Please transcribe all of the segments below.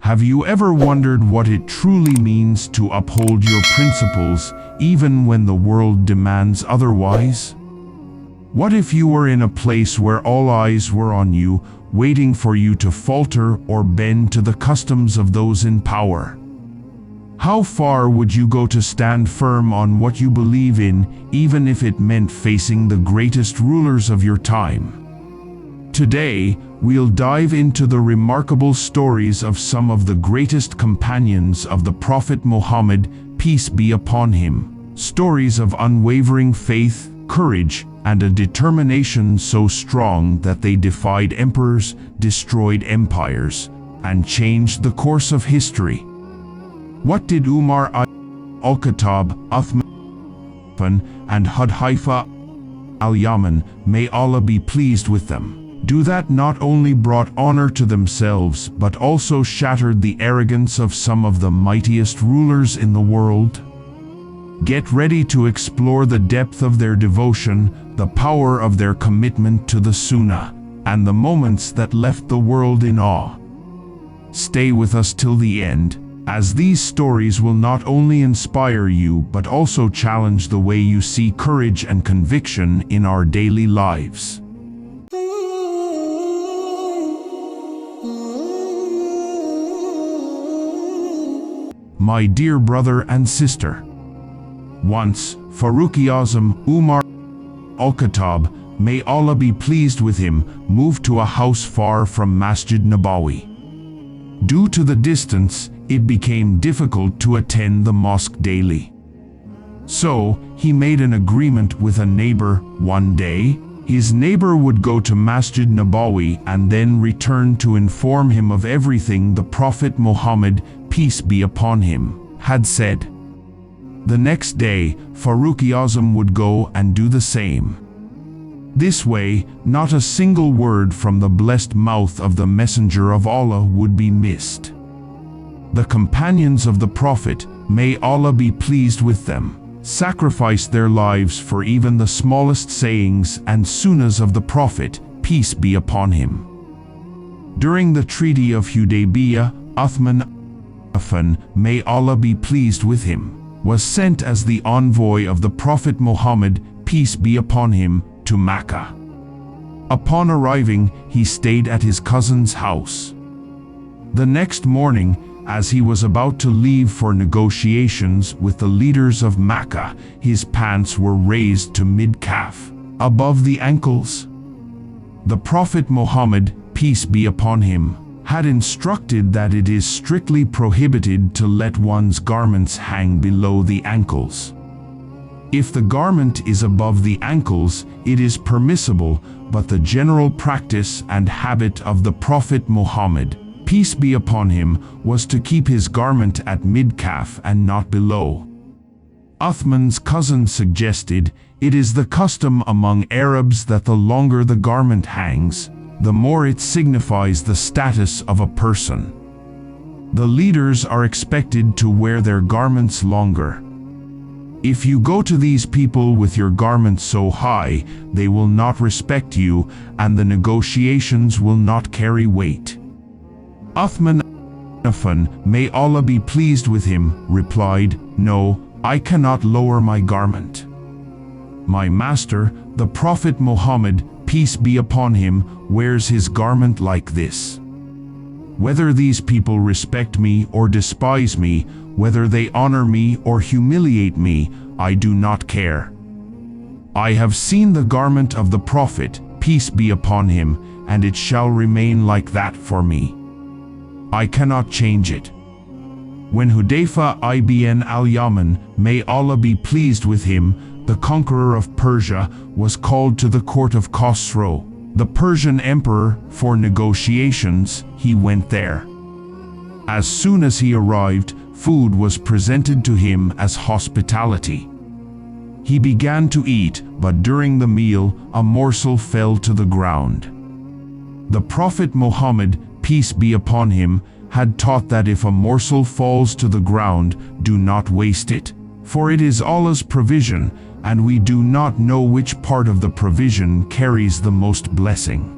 Have you ever wondered what it truly means to uphold your principles, even when the world demands otherwise? What if you were in a place where all eyes were on you, waiting for you to falter or bend to the customs of those in power? How far would you go to stand firm on what you believe in, even if it meant facing the greatest rulers of your time? Today, we'll dive into the remarkable stories of some of the greatest companions of the Prophet Muhammad, peace be upon him. Stories of unwavering faith, courage, and a determination so strong that they defied emperors, destroyed empires, and changed the course of history. What did Umar al-Khattab, Uthman ibn Affan, and Hudaifa al-Yaman, may Allah be pleased with them, do that not only brought honor to themselves but also shattered the arrogance of some of the mightiest rulers in the world? Get ready to explore the depth of their devotion, the power of their commitment to the Sunnah, and the moments that left the world in awe. Stay with us till the end, as these stories will not only inspire you but also challenge the way you see courage and conviction in our daily lives. My dear brother and sister, once, Farooq-e-Azam Umar al-Khattab, may Allah be pleased with him, moved to a house far from Masjid Nabawi. Due to the distance, it became difficult to attend the mosque daily. So, he made an agreement with a neighbor. One day, his neighbor would go to Masjid Nabawi and then return to inform him of everything the Prophet Muhammad, peace be upon him, had said. The next day, Farooq-e-Azam would go and do the same. This way, not a single word from the blessed mouth of the Messenger of Allah would be missed. The companions of the Prophet, may Allah be pleased with them, sacrificed their lives for even the smallest sayings and sunnahs of the Prophet, peace be upon him. During the Treaty of Hudaifa, Uthman ibn Affan, may Allah be pleased with him, was sent as the envoy of the Prophet Muhammad, peace be upon him, to Mecca. Upon arriving, he stayed at his cousin's house. The next morning, as he was about to leave for negotiations with the leaders of Mecca, his pants were raised to mid-calf, above the ankles. The Prophet Muhammad, peace be upon him, had instructed that it is strictly prohibited to let one's garments hang below the ankles. If the garment is above the ankles, it is permissible, but the general practice and habit of the Prophet Muhammad, peace be upon him, was to keep his garment at mid-calf and not below. Uthman's cousin suggested, it is the custom among Arabs that the longer the garment hangs, the more it signifies the status of a person. The leaders are expected to wear their garments longer. If you go to these people with your garments so high, they will not respect you, and the negotiations will not carry weight. Uthman ibn Affan, may Allah be pleased with him, replied, no, I cannot lower my garment. My master, the Prophet Muhammad, peace be upon him, wears his garment like this. Whether these people respect me or despise me, whether they honor me or humiliate me, I do not care. I have seen the garment of the Prophet, peace be upon him, and it shall remain like that for me. I cannot change it. When Hudaifa ibn al-Yaman, may Allah be pleased with him, the conqueror of Persia, was called to the court of Khosrow, the Persian Emperor, for negotiations, he went there. As soon as he arrived, food was presented to him as hospitality. He began to eat, but during the meal, a morsel fell to the ground. The Prophet Muhammad, peace be upon him, had taught that if a morsel falls to the ground, do not waste it, for it is Allah's provision, and we do not know which part of the provision carries the most blessing.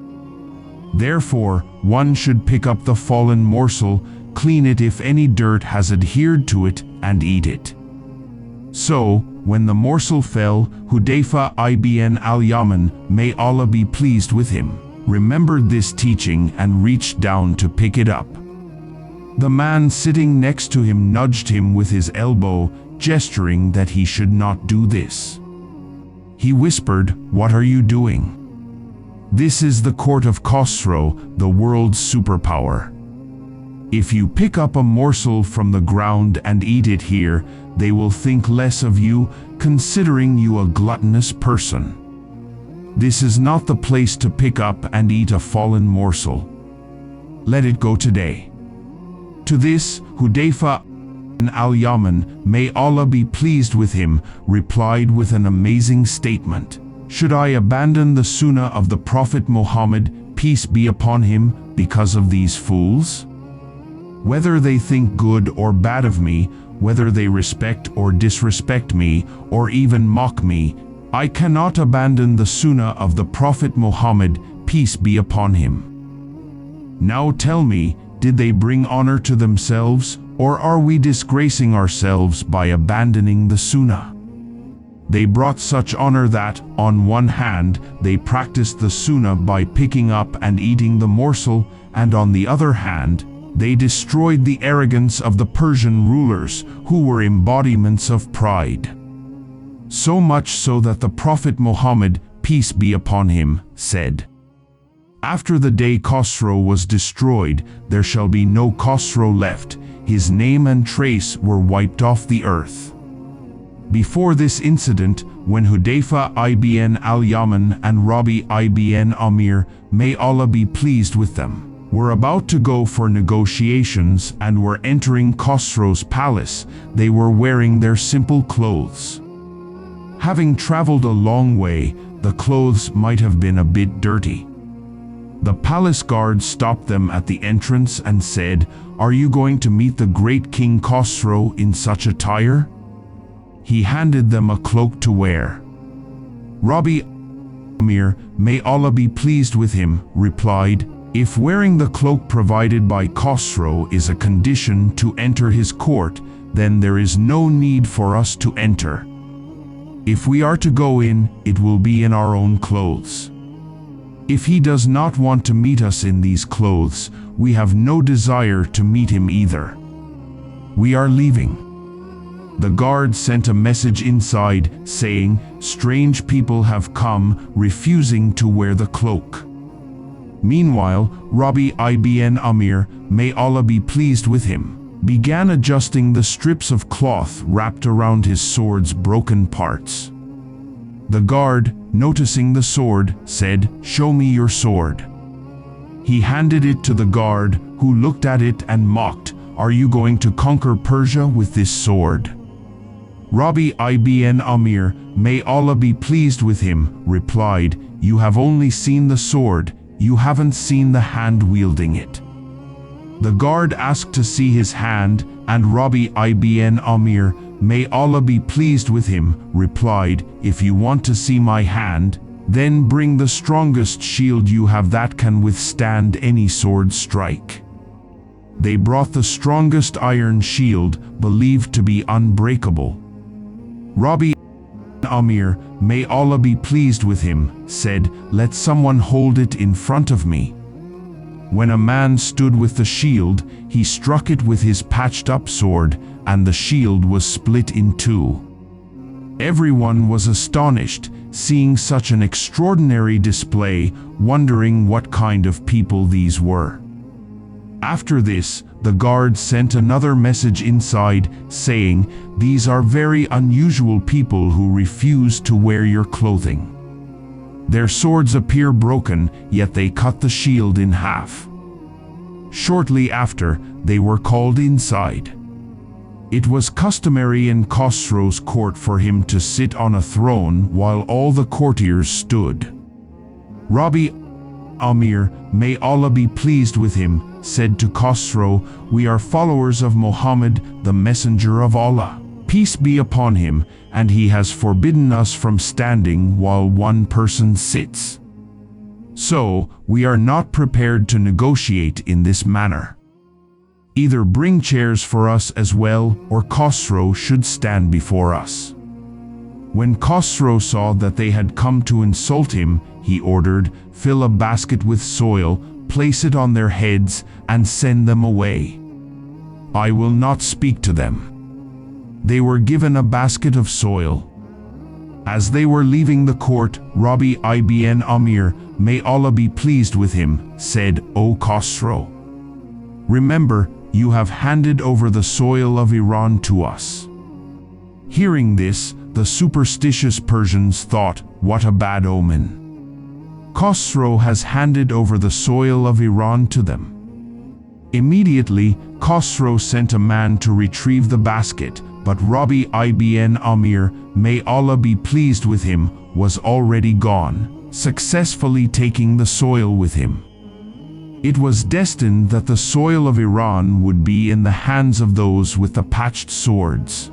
Therefore, one should pick up the fallen morsel, clean it if any dirt has adhered to it, and eat it." So, when the morsel fell, Hudaifa ibn al-Yaman, may Allah be pleased with him, remembered this teaching and reached down to pick it up. The man sitting next to him nudged him with his elbow, gesturing that he should not do this. He whispered, "What are you doing? This is the court of Khosrow, the world's superpower. If you pick up a morsel from the ground and eat it here, they will think less of you, considering you a gluttonous person. This is not the place to pick up and eat a fallen morsel. Let it go today." To this, Hudaifa ibn al-Yaman, may Allah be pleased with him, replied with an amazing statement. "Should I abandon the Sunnah of the Prophet Muhammad, peace be upon him, because of these fools? Whether they think good or bad of me, whether they respect or disrespect me, or even mock me, I cannot abandon the Sunnah of the Prophet Muhammad, peace be upon him. Now tell me, did they bring honor to themselves, or are we disgracing ourselves by abandoning the Sunnah? They brought such honor that, on one hand, they practiced the Sunnah by picking up and eating the morsel, and on the other hand, they destroyed the arrogance of the Persian rulers, who were embodiments of pride. So much so that the Prophet Muhammad, peace be upon him, said, 'After the day Khosrow was destroyed, there shall be no Khosrow left. His name and trace were wiped off the earth.' Before this incident, when Hudaifa ibn al-Yaman and Rabi ibn Amir, may Allah be pleased with them, were about to go for negotiations and were entering Khosrow's palace, they were wearing their simple clothes. Having traveled a long way, the clothes might have been a bit dirty. The palace guard stopped them at the entrance and said, 'Are you going to meet the great King Khosrow in such attire?' He handed them a cloak to wear. Rabi Amir, may Allah be pleased with him, replied, 'If wearing the cloak provided by Khosrow is a condition to enter his court, then there is no need for us to enter. If we are to go in, it will be in our own clothes. If he does not want to meet us in these clothes, we have no desire to meet him either. We are leaving.' The guard sent a message inside, saying, 'Strange people have come, refusing to wear the cloak.' Meanwhile, Rabi ibn Amir, may Allah be pleased with him, began adjusting the strips of cloth wrapped around his sword's broken parts. The guard, noticing the sword, said, 'Show me your sword.' He handed it to the guard, who looked at it and mocked, 'Are you going to conquer Persia with this sword?' Rabi ibn Amir, may Allah be pleased with him, replied, 'You have only seen the sword, you haven't seen the hand wielding it.' The guard asked to see his hand, and Rabi ibn Amir, may Allah be pleased with him, replied, 'If you want to see my hand, then bring the strongest shield you have that can withstand any sword strike.' They brought the strongest iron shield, believed to be unbreakable. Rabi Amir, may Allah be pleased with him, said, 'Let someone hold it in front of me.' When a man stood with the shield, he struck it with his patched-up sword, and the shield was split in two. Everyone was astonished, seeing such an extraordinary display, wondering what kind of people these were. After this, the guard sent another message inside, saying, 'These are very unusual people who refuse to wear your clothing. Their swords appear broken, yet they cut the shield in half.' Shortly after, they were called inside. It was customary in Khosrow's court for him to sit on a throne while all the courtiers stood. Rabi Amir, may Allah be pleased with him, said to Khosrow, 'We are followers of Muhammad, the messenger of Allah, peace be upon him, and he has forbidden us from standing while one person sits. So, we are not prepared to negotiate in this manner. Either bring chairs for us as well, or Khosrow should stand before us." When Khosrow saw that they had come to insult him, he ordered, "Fill a basket with soil, place it on their heads, and send them away. I will not speak to them." They were given a basket of soil. As they were leaving the court, Rabi ibn Amir, may Allah be pleased with him, said, "O Khosrow, remember, you have handed over the soil of Iran to us." Hearing this, the superstitious Persians thought, "What a bad omen. Khosrow has handed over the soil of Iran to them." Immediately, Khosrow sent a man to retrieve the basket, but Rabi ibn Amir, may Allah be pleased with him, was already gone, successfully taking the soil with him. It was destined that the soil of Iran would be in the hands of those with the patched swords.